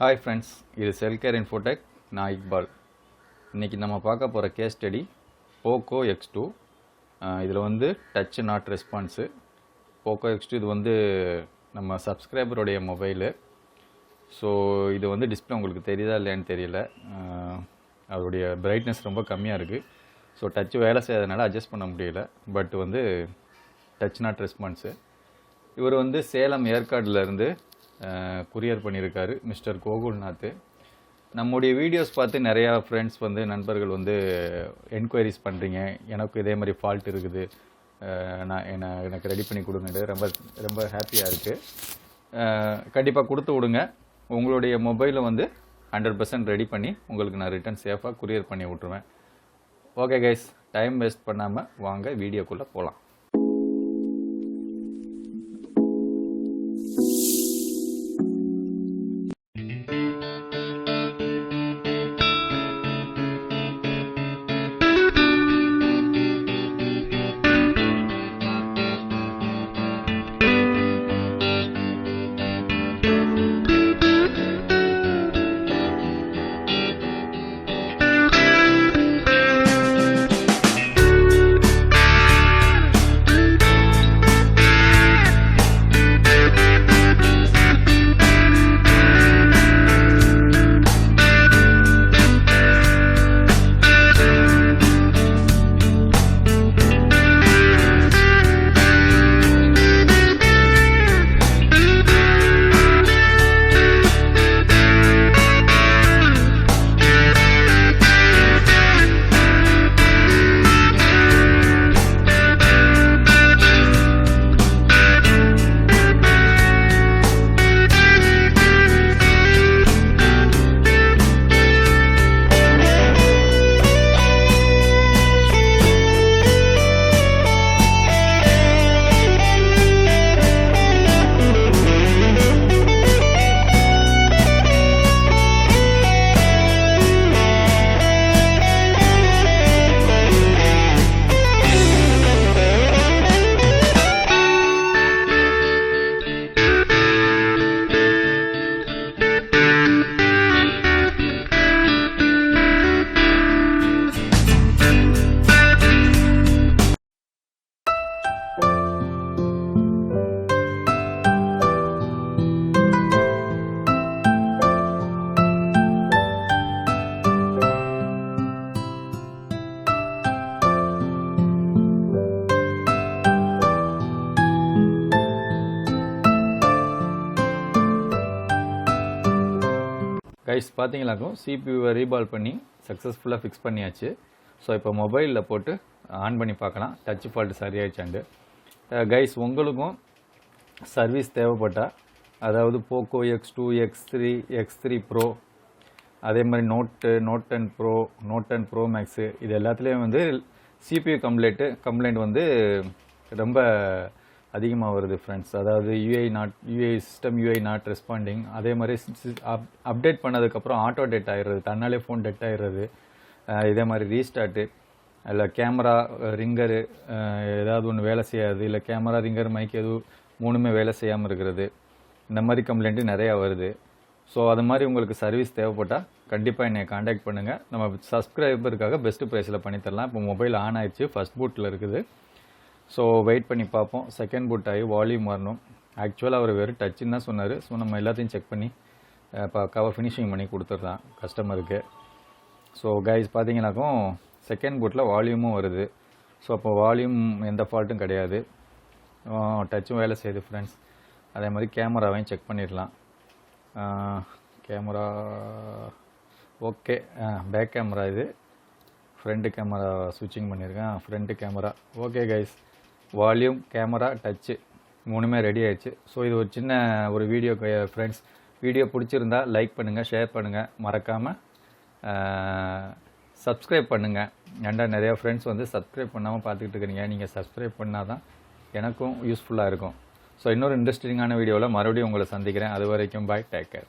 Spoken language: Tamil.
Hi friends, இது Cellcare Infotech, நான் இக்பால். இன்னைக்கு நம்ம பார்க்க போகிற கேஸ் ஸ்டடி POCO X2. இதில் வந்து touch not response. POCO X2 இது வந்து நம்ம சப்ஸ்கிரைபருடைய மொபைலு. ஸோ இது வந்து டிஸ்பிளே உங்களுக்கு தெரியுதா இல்லையான்னு தெரியல. அதோடைய பிரைட்னஸ் ரொம்ப கம்மியாக இருக்குது. ஸோ டச் வேலை செய்யாதனால அட்ஜஸ்ட் பண்ண முடியல. பட் வந்து டச் நாட் ரெஸ்பான்ஸு. இவர் வந்து சேலம் ஏற்காடுலேருந்து குரியர் பண்ணியிருக்காரு மிஸ்டர் கோகுல்நாத். நம்முடைய வீடியோஸ் பார்த்து நிறையா ஃப்ரெண்ட்ஸ் வந்து நண்பர்கள் வந்து என்கொயரிஸ் பண்ணுறீங்க, எனக்கு இதே மாதிரி ஃபால்ட் இருக்குது, எனக்கு ரெடி பண்ணி கொடுங்க. ரொம்ப ரொம்ப ஹாப்பியாக இருக்குது. கண்டிப்பாக கொடுத்து விடுங்க. உங்களுடைய மொபைலை வந்து 100% ரெடி பண்ணி உங்களுக்கு நான் ரிட்டர்ன் சேஃபாக குரியர் பண்ணி விட்ருவேன். ஓகே கைஸ், டைம் வேஸ்ட் பண்ணாமல் வாங்க வீடியோக்குள்ளே போகலாம். கைஸ் பார்த்தீங்களாக்கும் சிபியூவை ரீபால் பண்ணி சக்ஸஸ்ஃபுல்லாக ஃபிக்ஸ் பண்ணியாச்சு. ஸோ இப்போ மொபைலில் போட்டு ஆன் பண்ணி பார்க்கலாம் டச் ஃபால்ட் சரியாயிடுச்சாண்டு. கைஸ் உங்களுக்கும் சர்வீஸ் தேவைப்பட்டால், அதாவது POCO X2, X3, X3 Pro, அதே மாதிரி note 10 Pro, note 10 Pro Max, இது எல்லாத்துலேயும் வந்து சிபியூ கம்ப்ளைண்ட் வந்து ரொம்ப அதிகமாக வருது ஃப்ரெண்ட்ஸ். அதாவது சிஸ்டம் யூஐ நாட் ரெஸ்பாண்டிங். அதே மாதிரி அப்டேட் பண்ணதுக்கப்புறம் ஆட்டோ டெட் ஆகிடுறது, தன்னாலே ஃபோன் டெட் ஆகிடுறது. இதே மாதிரி ரீஸ்டார்ட்டு, இல்லை கேமரா ரிங்கரு ஏதாவது ஒன்று வேலை செய்யாது, இல்லை கேமரா ரிங்கர் மைக் எதுவும் மூணுமே வேலை செய்யாமல் இருக்கிறது. இந்த மாதிரி கம்ப்ளைண்ட்டு நிறையா வருது. ஸோ அது மாதிரி உங்களுக்கு சர்வீஸ் தேவைப்பட்டால் கண்டிப்பாக என்னை காண்டாக்ட் பண்ணுங்கள். நம்ம சப்ஸ்கிரைபருக்காக பெஸ்ட்டு ப்ரைஸில் பண்ணித்தரலாம். இப்போ மொபைல் ஆன் ஆயிடுச்சு, ஃபஸ்ட் பூட்டில் இருக்குது. ஸோ வெயிட் பண்ணி பார்ப்போம். செகண்ட் பூட் ஆகி வால்யூம் வரணும். ஆக்சுவலாக அவர் வெறும் டச்சுன்னு தான் சொன்னார். ஸோ நம்ம எல்லாத்தையும் செக் பண்ணி கவர் ஃபினிஷிங் பண்ணி கொடுத்துட்றோம் கஸ்டமருக்கு. ஸோ கைஸ் பார்த்தீங்கன்னாக்கும் செகண்ட் பூட்டில் வால்யூமும் வருது. ஸோ அப்போ வால்யூம் எந்த ஃபால்ட்டும் கிடையாது, டச்சும் வேலை செய்யுது ஃப்ரெண்ட்ஸ். அதே மாதிரி கேமராவையும் செக் பண்ணிடலாம். கேமரா ஓகே, பேக் கேமரா இது, ஃப்ரண்ட்டு கேமரா ஸ்விட்சிங் பண்ணியிருக்கேன். Front camera okay guys. Volume, camera, touch மூணுமே ரெடி ஆயிடுச்சு. ஸோ இது ஒரு சின்ன ஒரு வீடியோ ஃப்ரெண்ட்ஸ். வீடியோ பிடிச்சிருந்தா லைக் பண்ணுங்கள், ஷேர் பண்ணுங்கள், மறக்காமல் சப்ஸ்கிரைப் பண்ணுங்கள். ஏன்டா நிறையா ஃப்ரெண்ட்ஸ் வந்து சப்ஸ்கிரைப் பண்ணாமல் பார்த்துக்கிட்டு இருக்கிறீங்க. நீங்கள் சப்ஸ்கிரைப் பண்ணால் தான் எனக்கும் யூஸ்ஃபுல்லாக இருக்கும். ஸோ இன்னொரு இன்ட்ரெஸ்டிங்கான வீடியோவில் மறுபடியும் உங்களை சந்திக்கிறேன். அது வரைக்கும் பாய், டேக் கேர்.